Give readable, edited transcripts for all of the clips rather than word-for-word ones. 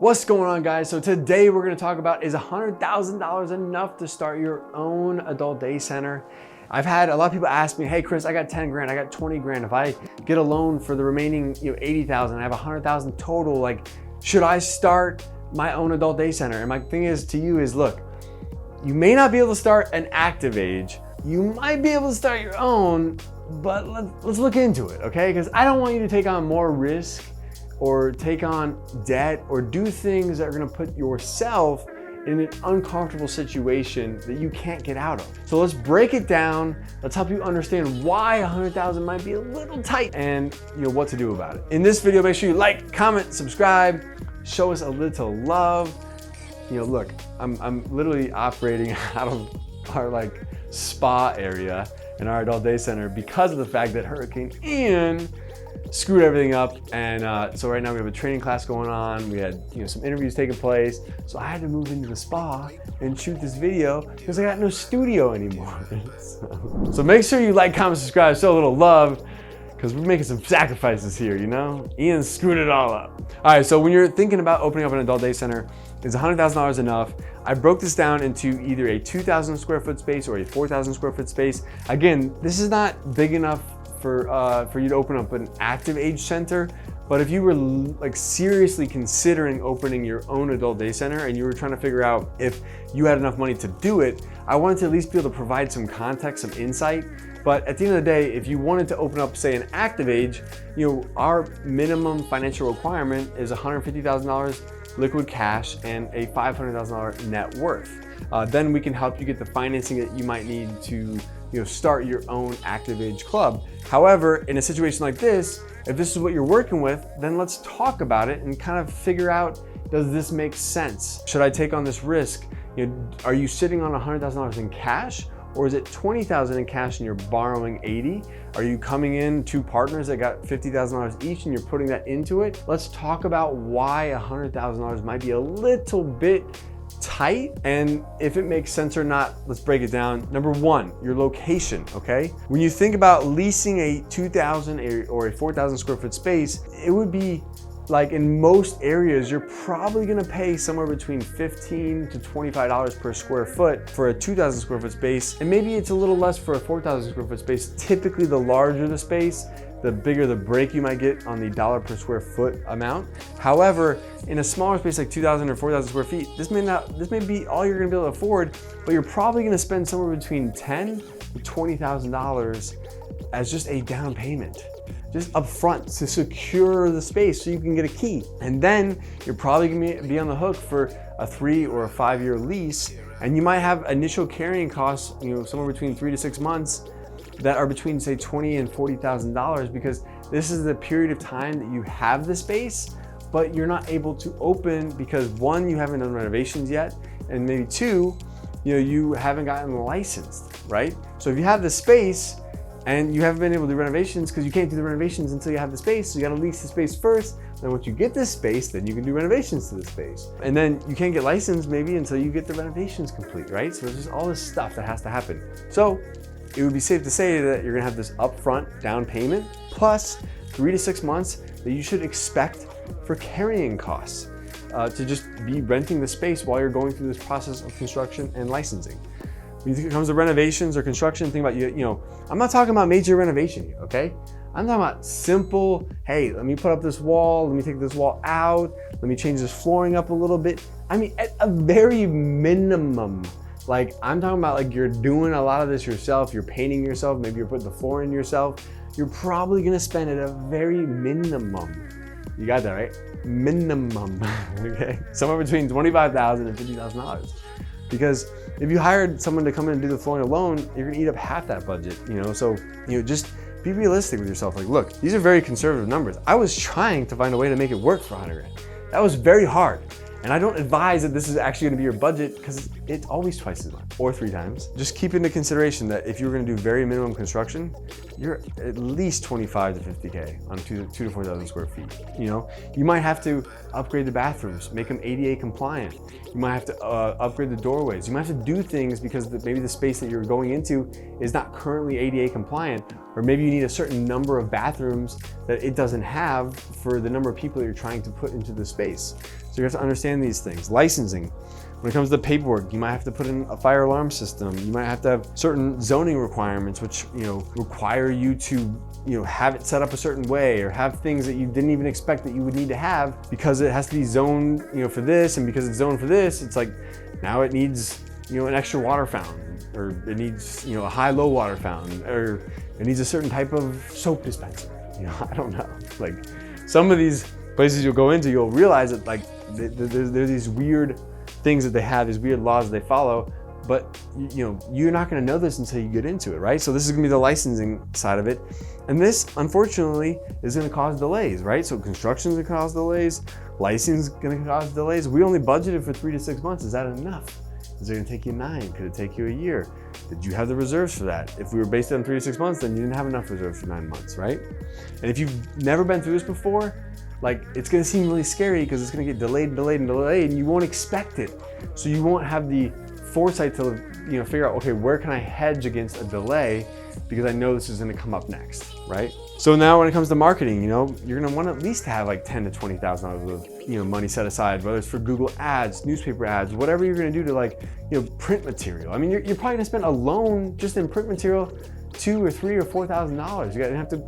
What's going on, guys? So today we're going to talk about, is $100,000 enough to start your own adult day center? I've had a lot of people ask me, hey Chris, I got 10 grand, I got 20 grand. If I get a loan for the remaining 80,000, I have 100,000 total, like, should I start my own adult day center? And my thing is to you is, look, you may not be able to start an active age. You might be able to start your own, but let's look into it, okay? Because I don't want you to take on more risk or take on debt or do things that are gonna put yourself in an uncomfortable situation that you can't get out of. So let's break it down. Let's help you understand why 100,000 might be a little tight and what to do about it. In this video, make sure you like, comment, subscribe, show us a little love. Look, I'm literally operating out of our spa area in our adult day center because of the fact that Hurricane Ian screwed everything up. And so right now we have a training class going on. We had some interviews taking place. So I had to move into the spa and shoot this video because I got no studio anymore. So make sure you like, comment, subscribe, show a little love, because we're making some sacrifices here, Ian screwed it all up. All right, so when you're thinking about opening up an adult day center, is $100,000 enough? I broke this down into either a 2,000 square foot space or a 4,000 square foot space. Again, this is not big enough for you to open up an active age center, but if you were seriously considering opening your own adult day center and you were trying to figure out if you had enough money to do it, I wanted to at least be able to provide some context, some insight. But at the end of the day, if you wanted to open up, say, an active age, our minimum financial requirement is $150,000 liquid cash and a $500,000 net worth. Then we can help you get the financing that you might need to start your own active age club. However, in a situation like this, if this is what you're working with, then let's talk about it and kind of figure out, does this make sense? Should I take on this risk? Are you sitting on $100,000 in cash? Or is it $20,000 in cash and you're borrowing 80? Are you coming in two partners that got $50,000 each and you're putting that into it? Let's talk about why $100,000 might be a little bit tight and if it makes sense or not. Let's break it down. Number one, your location, okay? When you think about leasing a 2,000 or a 4,000 square foot space, it would be in most areas, you're probably gonna pay somewhere between $15 to $25 per square foot for a 2,000 square foot space. And maybe it's a little less for a 4,000 square foot space. Typically, the larger the space, the bigger the break you might get on the dollar per square foot amount. However, in a smaller space like 2,000 or 4,000 square feet, this may be all you're gonna be able to afford, but you're probably gonna spend somewhere between $10,000 to $20,000 as just a down payment, just up front to secure the space so you can get a key. And then you're probably gonna be on the hook for a 3 or a 5 year lease. And you might have initial carrying costs, somewhere between 3 to 6 months that are between, say, $20,000 and $40,000, because this is the period of time that you have the space, but you're not able to open because one, you haven't done renovations yet, and maybe two, you haven't gotten licensed, right? So if you have the space and you haven't been able to do renovations because you can't do the renovations until you have the space, so you gotta lease the space first. Then once you get this space, then you can do renovations to the space. And then you can't get licensed maybe until you get the renovations complete, right? So there's just all this stuff that has to happen. So it would be safe to say that you're gonna have this upfront down payment plus 3 to 6 months that you should expect for carrying costs to just be renting the space while you're going through this process of construction and licensing. When it comes to renovations or construction, think about, I'm not talking about major renovation here, okay? I'm talking about simple, hey, let me put up this wall, let me take this wall out, let me change this flooring up a little bit. I mean, at a very minimum, I'm talking about you're doing a lot of this yourself, you're painting yourself, maybe you're putting the floor in yourself. You're probably gonna spend at a very minimum, you got that right? Minimum, okay? Somewhere between $25,000 and $50,000. Because if you hired someone to come in and do the flooring alone, you're gonna eat up half that budget, So, just be realistic with yourself. Look, these are very conservative numbers. I was trying to find a way to make it work for 100 grand. That was very hard. And I don't advise that this is actually gonna be your budget because it's always twice as much or 3 times. Just keep into consideration that if you're gonna do very minimum construction, you're at least 25 to 50K on 2 to 4,000 square feet. You might have to upgrade the bathrooms, make them ADA compliant. You might have to upgrade the doorways. You might have to do things because maybe the space that you're going into is not currently ADA compliant, or maybe you need a certain number of bathrooms that it doesn't have for the number of people that you're trying to put into the space. So you have to understand these things. Licensing. When it comes to paperwork, you might have to put in a fire alarm system. You might have to have certain zoning requirements, which require you to have it set up a certain way, or have things that you didn't even expect that you would need to have because it has to be zoned for this, and because it's zoned for this, it's like now it needs an extra water fountain, or it needs a high-low water fountain, or it needs a certain type of soap dispenser. I don't know. Like some of these places you'll go into, you'll realize that like there's these weird things that they have, these weird laws that they follow, but you're not going to know this until you get into it, right? So this is going to be the licensing side of it, and this unfortunately is going to cause delays, right? So construction is going to cause delays, licensing is going to cause delays. We only budgeted for 3 to 6 months. Is that enough? Is it going to take you 9? Could it take you a year? Did you have the reserves for that? If we were based on 3 to 6 months, then you didn't have enough reserves for 9 months, right? And if you've never been through this before, like it's gonna seem really scary because it's gonna get delayed, and you won't expect it. So you won't have the foresight to figure out, okay, where can I hedge against a delay because I know this is gonna come up next, right? So now when it comes to marketing, you're gonna want to at least have like $10,000 to $20,000 of money set aside, whether it's for Google ads, newspaper ads, whatever you're gonna do to print material. I mean, you're probably gonna spend alone just in print material $2,000 or $3,000 or $4,000. You're gonna have to,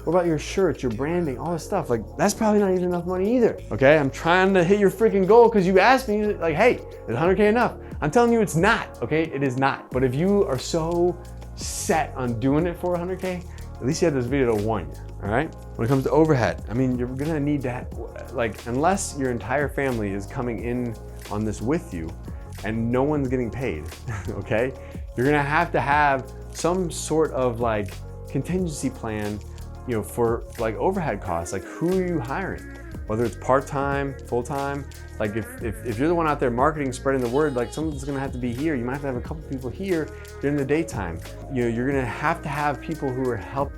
what about your shirts, your branding, all this stuff? Like that's probably not even enough money either. Okay, I'm trying to hit your freaking goal because you asked me like, hey, is 100K enough? I'm telling you it's not, okay? It is not. But if you are so set on doing it for 100K, at least you have this video to warn you, all right? When it comes to overhead, I mean, you're gonna need to, unless your entire family is coming in on this with you and no one's getting paid, okay? You're gonna have to have some sort of contingency plan for overhead costs. Like who are you hiring? Whether it's part-time, full-time, like if you're the one out there marketing, spreading the word, like someone's gonna have to be here. You might have to have a couple people here during the daytime. You're gonna have to have people who are helping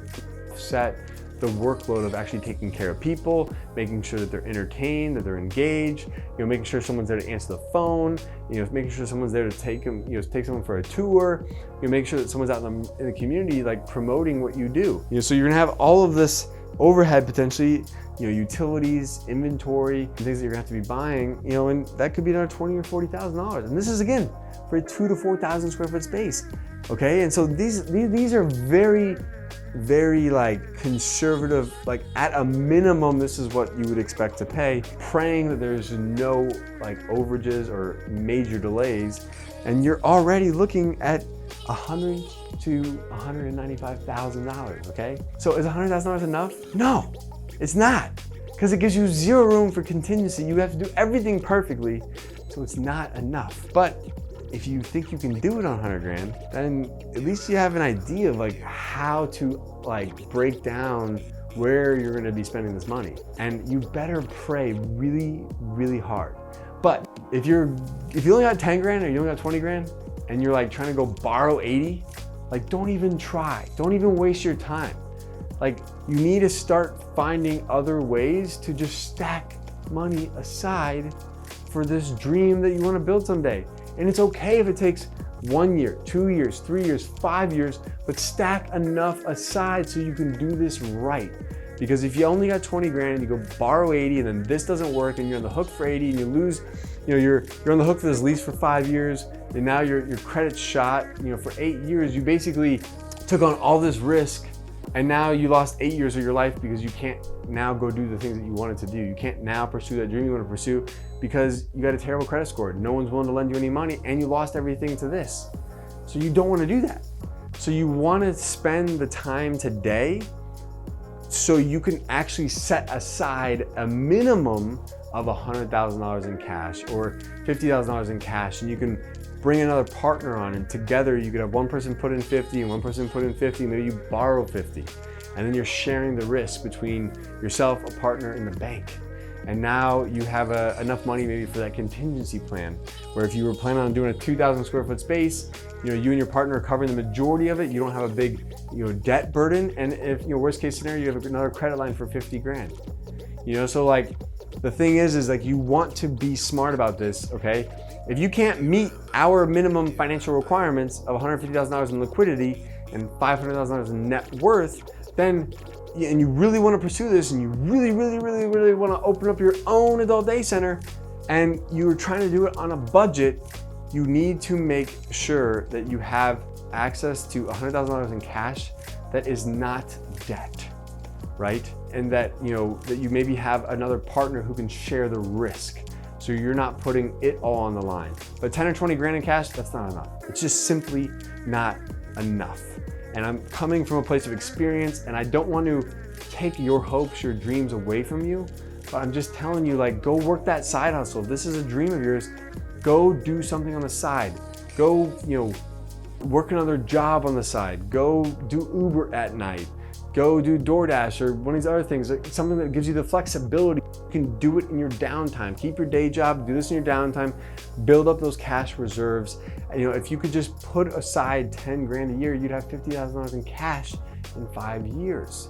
set the workload of actually taking care of people, making sure that they're entertained, that they're engaged, making sure someone's there to answer the phone, making sure someone's there to take them, take someone for a tour, make sure that someone's out in the community, promoting what you do. So you're gonna have all of this overhead potentially, utilities, inventory, and things that you're gonna have to be buying, and that could be another $20,000 or $40,000. And this is again for a 2,000 to 4,000 square foot space. Okay, and so these are very conservative, at a minimum, this is what you would expect to pay, praying that there's no overages or major delays, and you're already looking at $100,000 to $195,000, okay? So is $100,000 enough? No, it's not, because it gives you zero room for contingency. You have to do everything perfectly, so it's not enough. But if you think you can do it on 100 grand, then at least you have an idea of how to break down where you're gonna be spending this money. And you better pray really, really hard. But if you only got 10 grand or you only got 20 grand and you're trying to go borrow 80, don't even try. Don't even waste your time. You need to start finding other ways to just stack money aside for this dream that you wanna build someday. And it's okay if it takes 1 year, 2 years, 3 years, 5 years, but stack enough aside so you can do this right. Because if you only got 20 grand and you go borrow 80 and then this doesn't work and you're on the hook for 80 and you lose, you're on the hook for this lease for 5 years and now your credit's shot, for 8 years, you basically took on all this risk and now you lost 8 years of your life because you can't now go do the things that you wanted to do. You can't now pursue that dream you want to pursue because you got a terrible credit score. No one's willing to lend you any money and you lost everything to this. So you don't want to do that. So you want to spend the time today so you can actually set aside a minimum of $100,000 in cash or $50,000 in cash, and you can bring another partner on, and together you could have one person put in 50 and one person put in 50, maybe you borrow 50, and then you're sharing the risk between yourself, a partner, and the bank. And now you have enough money maybe for that contingency plan, where if you were planning on doing a 2,000 square foot space, you and your partner are covering the majority of it, you don't have a big debt burden, and if worst case scenario, you have another credit line for 50 grand. So the thing is you want to be smart about this, okay? If you can't meet our minimum financial requirements of $150,000 in liquidity and $500,000 in net worth, then and you really want to pursue this, and you really want to open up your own adult day center, and you're trying to do it on a budget, you need to make sure that you have access to $100,000 in cash that is not debt, right? And that, that you maybe have another partner who can share the risk. So you're not putting it all on the line. But 10 or 20 grand in cash, that's not enough. It's just simply not enough. And I'm coming from a place of experience, and I don't want to take your hopes, your dreams away from you, but I'm just telling you, like, go work that side hustle. If this is a dream of yours, go do something on the side. Go, work another job on the side. Go do Uber at night. Go do DoorDash or one of these other things, like something that gives you the flexibility. You can do it in your downtime. Keep your day job, do this in your downtime, build up those cash reserves. And, if you could just put aside 10 grand a year, you'd have $50,000 in cash in 5 years.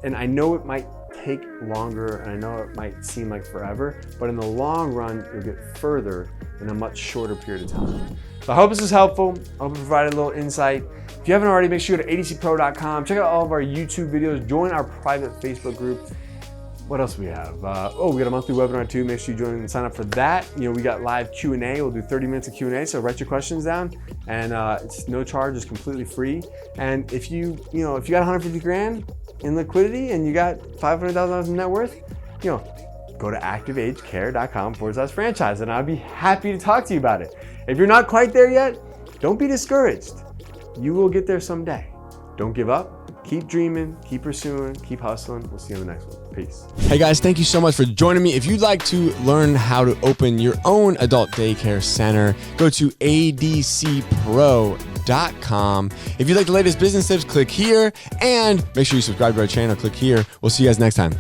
And I know it might take longer, and I know it might seem like forever, but in the long run, you'll get further in a much shorter period of time. So I hope this is helpful. I hope it provided a little insight. If you haven't already, make sure you go to adcpro.com. Check out all of our YouTube videos. Join our private Facebook group. What else do we have? We got a monthly webinar too. Make sure you join and sign up for that. We got live Q&A. We'll do 30 minutes of Q&A. So write your questions down, and it's no charge. It's completely free. And if you got 150 grand in liquidity and you got $500,000 in net worth, go to activeagecare.com/franchise, and I'd be happy to talk to you about it. If you're not quite there yet, don't be discouraged. You will get there someday. Don't give up. Keep dreaming, keep pursuing, keep hustling. We'll see you on the next one. Peace. Hey guys, thank you so much for joining me. If you'd like to learn how to open your own adult daycare center, go to adcpro.com. If you'd like the latest business tips, click here, and make sure you subscribe to our channel. Click here. We'll see you guys next time.